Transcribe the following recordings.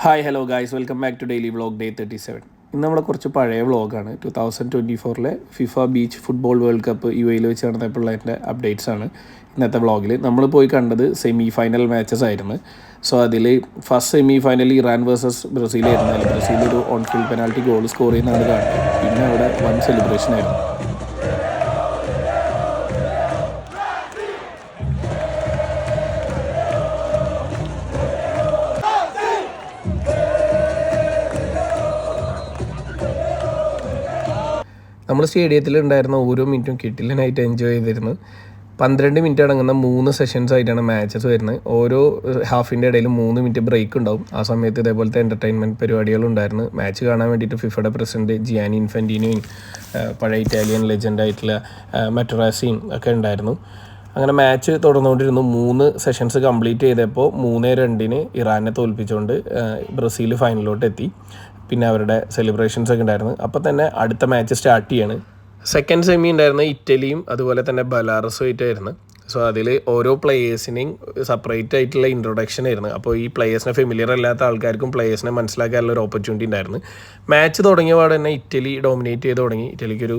Hi hello guys, welcome back to daily vlog day 37. ഇന്ന് നമ്മളെ കുറച്ച് പഴയ വ്ളോഗാണ്. 2024 FIFA beach football world cup UAE വെച്ച് നടന്നപ്പോഴതിൻ്റെ അപ്ഡേറ്റ്സ് ആണ് ഇന്നത്തെ വ്ളോഗിൽ. നമ്മൾ പോയി കണ്ടത് സെമി ഫൈനൽ മാച്ചസ് ആയിരുന്നു. സോ അതിൽ first semi final Iran versus ബ്രസീലായിരുന്നു. അതിൽ ബ്രസീൽ ഒരു on field penalty goal score ചെയ്യുന്നതാണ് കാണുന്നത്. പിന്നെ അവിടെ വൺ സെലിബ്രേഷൻ ആയിരുന്നു. നമ്മൾ സ്റ്റേഡിയത്തിൽ ഉണ്ടായിരുന്ന ഓരോ മിനിറ്റും കിട്ടില്ലനായിട്ട് എൻജോയ് ചെയ്തിരുന്നു. 12 മിനിറ്റ് അടങ്ങുന്ന 3 സെഷൻസ് ആയിട്ടാണ് മാച്ചസ് വരുന്നത്. ഓരോ ഹാഫിൻ്റെ ഇടയിൽ 3 മിനിറ്റ് ബ്രേക്ക് ഉണ്ടാവും. ആ സമയത്ത് ഇതേപോലത്തെ എൻ്റർടൈൻമെൻറ്റ് പരിപാടികളുണ്ടായിരുന്നു. മാച്ച് കാണാൻ വേണ്ടിയിട്ട് ഫിഫയുടെ പ്രസിഡന്റ് ജിയാനി ഇൻഫൻറ്റീനോയും പഴയ ഇറ്റാലിയൻ ലെജൻഡായിട്ടുള്ള മറ്ററാസിയും ഒക്കെ ഉണ്ടായിരുന്നു. അങ്ങനെ മാച്ച് തുടർന്നുകൊണ്ടിരുന്നു. 3 സെഷൻസ് കംപ്ലീറ്റ് ചെയ്തപ്പോൾ 3-2 ഇറാനെ തോൽപ്പിച്ചുകൊണ്ട് ബ്രസീൽ ഫൈനലിലോട്ട് എത്തി. പിന്നെ അവരുടെ സെലിബ്രേഷൻസ് ഒക്കെ ഉണ്ടായിരുന്നു. അപ്പോൾ തന്നെ അടുത്ത മാച്ച് സ്റ്റാർട്ട് ചെയ്യാണ്. സെക്കൻഡ് സെമി ഉണ്ടായിരുന്ന ഇറ്റലിയും അതുപോലെ തന്നെ ബെലാറസും ആയിട്ടായിരുന്നു. സോ അതിൽ ഓരോ പ്ലേയേഴ്സിനെയും സെപ്പറേറ്റ് ആയിട്ടുള്ള ഇൻട്രൊഡക്ഷൻ ആയിരുന്നു. അപ്പോൾ ഈ പ്ലേയേഴ്സിനെ ഫെമിലിയർ അല്ലാത്ത ആൾക്കാർക്കും പ്ലേയേഴ്സിനെ മനസ്സിലാക്കാനുള്ള ഒരു ഓപ്പർച്യൂണിറ്റി ഉണ്ടായിരുന്നു. മാച്ച് തുടങ്ങിയ പാടെ തന്നെ ഇറ്റലി ഡോമിനേറ്റ് ചെയ്ത് തുടങ്ങി. ഇറ്റലിക്കൊരു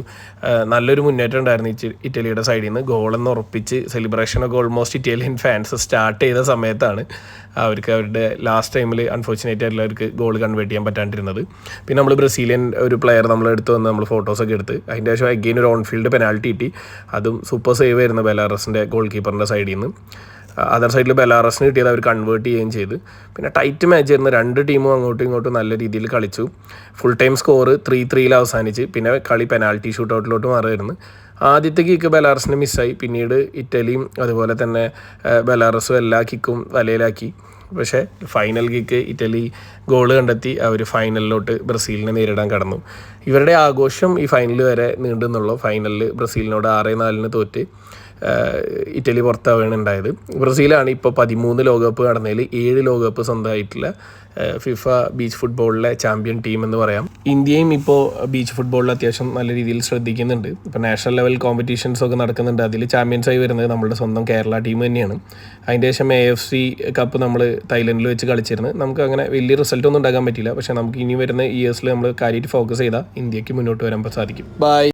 നല്ലൊരു മുന്നേറ്റം ഉണ്ടായിരുന്നു ഇറ്റലിയുടെ സൈഡിൽ നിന്ന്. ഗോളെന്ന് ഉറപ്പിച്ച് സെലിബ്രേഷനൊക്കെ ഓൾമോസ്റ്റ് ഇറ്റാലിയൻ ഫാൻസ് സ്റ്റാർട്ട് ചെയ്ത സമയത്താണ് അവർക്ക് അവരുടെ ലാസ്റ്റ് ടൈമിൽ അൺഫോർച്ചുനേറ്റ് ആയിട്ടുള്ള അവർക്ക് ഗോൾ കൺവേർട്ട് ചെയ്യാൻ പറ്റാണ്ടിരുന്നത്. പിന്നെ നമ്മൾ ബ്രസീലിയൻ ഒരു പ്ലെയർ നമ്മൾ എടുത്ത് വന്ന് നമ്മൾ ഫോട്ടോസൊക്കെ എടുത്ത് അതിൻ്റെ ശേഷം അഗെയിൻ ഒരു ഓൺ ഫീൽഡ് പെനാൽറ്റി കിട്ടി. അതും സൂപ്പർ സേവ് ആയിരുന്നു ബെലാറസിൻ്റെ ഗോൾ കീപ്പറിൻ്റെ സൈഡിൽ നിന്ന്. അതർ സൈഡിൽ ബെലാറസിന് കിട്ടിയത് അവർ കൺവേർട്ട് ചെയ്യുകയും ചെയ്ത്. പിന്നെ ടൈറ്റ് മാച്ച് ആയിരുന്നു. രണ്ട് ടീമും അങ്ങോട്ടും ഇങ്ങോട്ടും നല്ല രീതിയിൽ കളിച്ചു. ഫുൾ ടൈം സ്കോർ 3-3 അവസാനിച്ച്. പിന്നെ കളി പെനാൽറ്റി ഷൂട്ട് ഔട്ടിലോട്ട് മാറുമായിരുന്നു. ആദ്യത്തെ കിക്ക് ബെലാറസിന് മിസ്സായി. പിന്നീട് ഇറ്റലിയും അതുപോലെ തന്നെ ബെലാറസും എല്ലാ കിക്കും വലയിലാക്കി. പക്ഷേ ഫൈനൽ കിക്ക് ഇറ്റലി ഗോൾ കണ്ടെത്തി അവർ ഫൈനലിലോട്ട് ബ്രസീലിനെ നേരിടാൻ കടന്നു. ഇവരുടെ ആഘോഷം ഈ ഫൈനൽ വരെ നീണ്ടുന്നുള്ളൂ. ഫൈനലിൽ ബ്രസീലിനോട് 6-4 തോറ്റ് ഇറ്റലി പുറത്താവുകയാണ് ഉണ്ടായത്. ബ്രസീലാണ് ഇപ്പോൾ 13 ലോകകപ്പ് നടന്നതിൽ 7 ലോകകപ്പ് സ്വന്തമായിട്ടുള്ള ഫിഫ ബീച്ച് ഫുട്ബോളിലെ ചാമ്പ്യൻ ടീം എന്ന് പറയാം. ഇന്ത്യയും ഇപ്പോൾ ബീച്ച് ഫുട്ബോളിൽ അത്യാവശ്യം നല്ല രീതിയിൽ ശ്രദ്ധിക്കുന്നുണ്ട്. ഇപ്പോൾ നാഷണൽ ലെവൽ കോമ്പറ്റീഷൻസ് ഒക്കെ നടക്കുന്നുണ്ട്. അതിൽ ചാമ്പ്യൻസായി വരുന്നത് നമ്മുടെ സ്വന്തം കേരള ടീം തന്നെയാണ്. അതിൻ്റെ ശേഷം AFC കപ്പ് നമ്മൾ തായ്ലൻഡിൽ വെച്ച് കളിച്ചിരുന്നു. നമുക്ക് അങ്ങനെ വലിയ റിസൾട്ടൊന്നും ഉണ്ടാക്കാൻ പറ്റില്ല. പക്ഷേ നമുക്ക് ഇനി വരുന്ന ഇയേഴ്സിൽ നമ്മൾ കാര്യമായിട്ട് ഫോക്കസ് ചെയ്താൽ ഇന്ത്യക്ക് മുന്നോട്ട് വരാൻ സാധിക്കും. ബൈ.